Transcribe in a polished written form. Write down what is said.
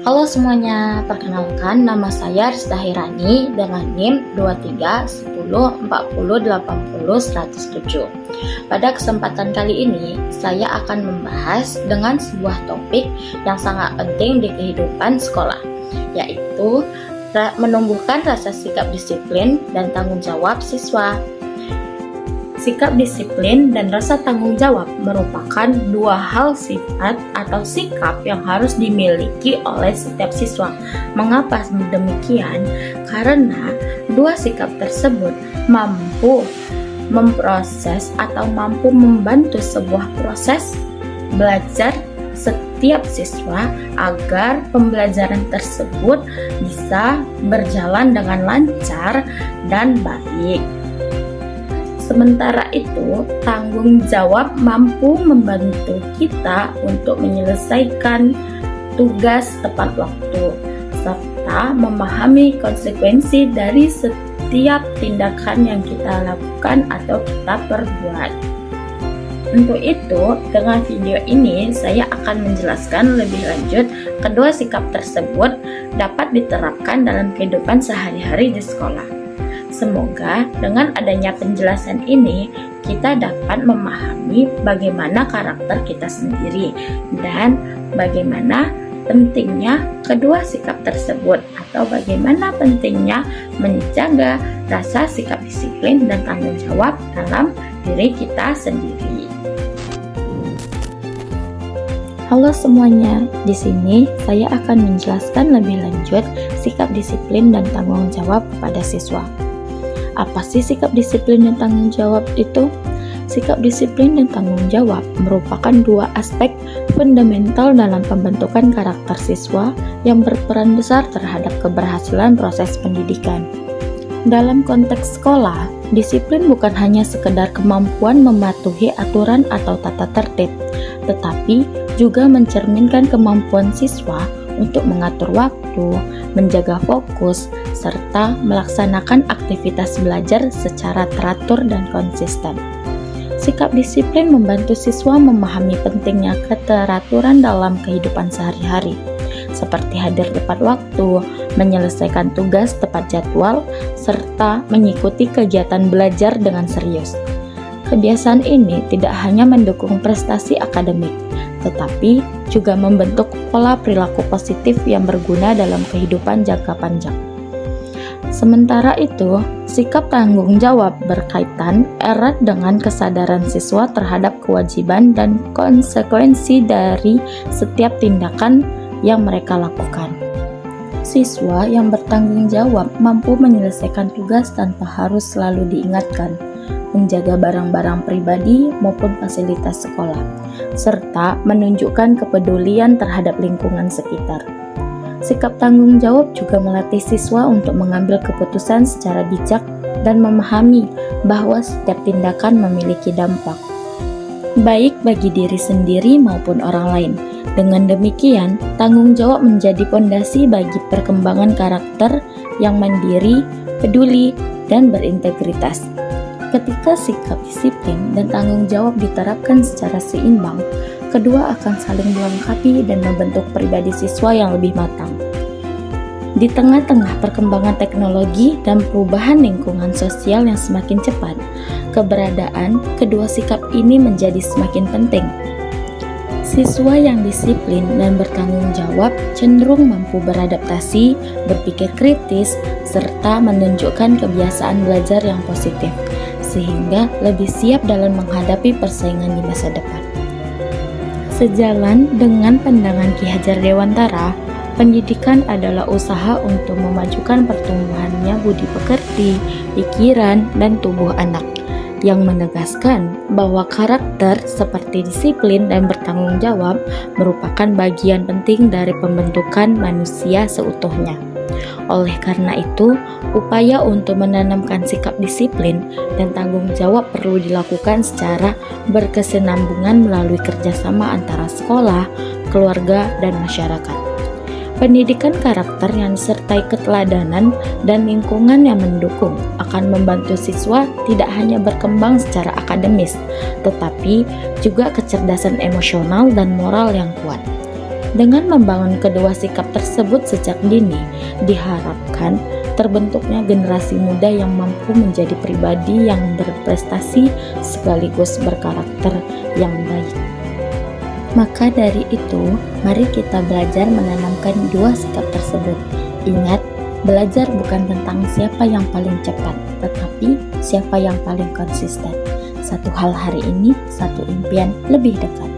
Halo semuanya, perkenalkan nama saya Rizda Hirani dengan NIM 231040800107. Pada kesempatan kali ini, saya akan membahas dengan sebuah topik yang sangat penting di kehidupan sekolah, yaitu menumbuhkan rasa sikap disiplin dan tanggung jawab siswa. Sikap disiplin dan rasa tanggung jawab merupakan dua hal sifat atau sikap yang harus dimiliki oleh setiap siswa. Mengapa demikian? Karena dua sikap tersebut mampu memproses atau mampu membantu sebuah proses belajar setiap siswa agar pembelajaran tersebut bisa berjalan dengan lancar dan baik. Sementara itu, tanggung jawab mampu membantu kita untuk menyelesaikan tugas tepat waktu, serta memahami konsekuensi dari setiap tindakan yang kita lakukan atau kita perbuat. Untuk itu, dengan video ini saya akan menjelaskan lebih lanjut kedua sikap tersebut dapat diterapkan dalam kehidupan sehari-hari di sekolah. Semoga dengan adanya penjelasan ini, kita dapat memahami bagaimana karakter kita sendiri dan bagaimana pentingnya kedua sikap tersebut atau bagaimana pentingnya menjaga rasa sikap disiplin dan tanggung jawab dalam diri kita sendiri. Halo semuanya, di sini saya akan menjelaskan lebih lanjut sikap disiplin dan tanggung jawab pada siswa. Apa sih sikap disiplin dan tanggung jawab itu? Sikap disiplin dan tanggung jawab merupakan dua aspek fundamental dalam pembentukan karakter siswa yang berperan besar terhadap keberhasilan proses pendidikan. Dalam konteks sekolah, disiplin bukan hanya sekedar kemampuan mematuhi aturan atau tata tertib, tetapi juga mencerminkan kemampuan siswa untuk mengatur waktu, menjaga fokus, serta melaksanakan aktivitas belajar secara teratur dan konsisten. Sikap disiplin membantu siswa memahami pentingnya keteraturan dalam kehidupan sehari-hari, seperti hadir tepat waktu, menyelesaikan tugas tepat jadwal, serta mengikuti kegiatan belajar dengan serius. Kebiasaan ini tidak hanya mendukung prestasi akademik, tetapi juga membentuk pola perilaku positif yang berguna dalam kehidupan jangka panjang. Sementara itu, sikap tanggung jawab berkaitan erat dengan kesadaran siswa terhadap kewajiban dan konsekuensi dari setiap tindakan yang mereka lakukan. Siswa yang bertanggung jawab mampu menyelesaikan tugas tanpa harus selalu diingatkan, menjaga barang-barang pribadi maupun fasilitas sekolah, serta menunjukkan kepedulian terhadap lingkungan sekitar. Sikap tanggung jawab juga melatih siswa untuk mengambil keputusan secara bijak dan memahami bahwa setiap tindakan memiliki dampak, baik bagi diri sendiri maupun orang lain. Dengan demikian, tanggung jawab menjadi pondasi bagi perkembangan karakter yang mandiri, peduli, dan berintegritas. Ketika sikap disiplin dan tanggung jawab diterapkan secara seimbang, kedua akan saling melengkapi dan membentuk pribadi siswa yang lebih matang. Di tengah-tengah perkembangan teknologi dan perubahan lingkungan sosial yang semakin cepat, keberadaan kedua sikap ini menjadi semakin penting. Siswa yang disiplin dan bertanggung jawab cenderung mampu beradaptasi, berpikir kritis, serta menunjukkan kebiasaan belajar yang positif, sehingga lebih siap dalam menghadapi persaingan di masa depan. Sejalan dengan pandangan Ki Hajar Dewantara, pendidikan adalah usaha untuk memajukan pertumbuhannya budi pekerti, pikiran, dan tubuh anak, yang menegaskan bahwa karakter seperti disiplin dan bertanggung jawab merupakan bagian penting dari pembentukan manusia seutuhnya. Oleh karena itu, upaya untuk menanamkan sikap disiplin dan tanggung jawab perlu dilakukan secara berkesinambungan melalui kerjasama antara sekolah, keluarga, dan masyarakat. Pendidikan karakter yang disertai keteladanan dan lingkungan yang mendukung akan membantu siswa tidak hanya berkembang secara akademis, tetapi juga kecerdasan emosional dan moral yang kuat. Dengan membangun kedua sikap tersebut sejak dini, diharapkan terbentuknya generasi muda yang mampu menjadi pribadi yang berprestasi sekaligus berkarakter yang baik. Maka dari itu, mari kita belajar menanamkan dua sikap tersebut. Ingat, belajar bukan tentang siapa yang paling cepat, tetapi siapa yang paling konsisten. Satu hal hari ini, satu impian lebih dekat.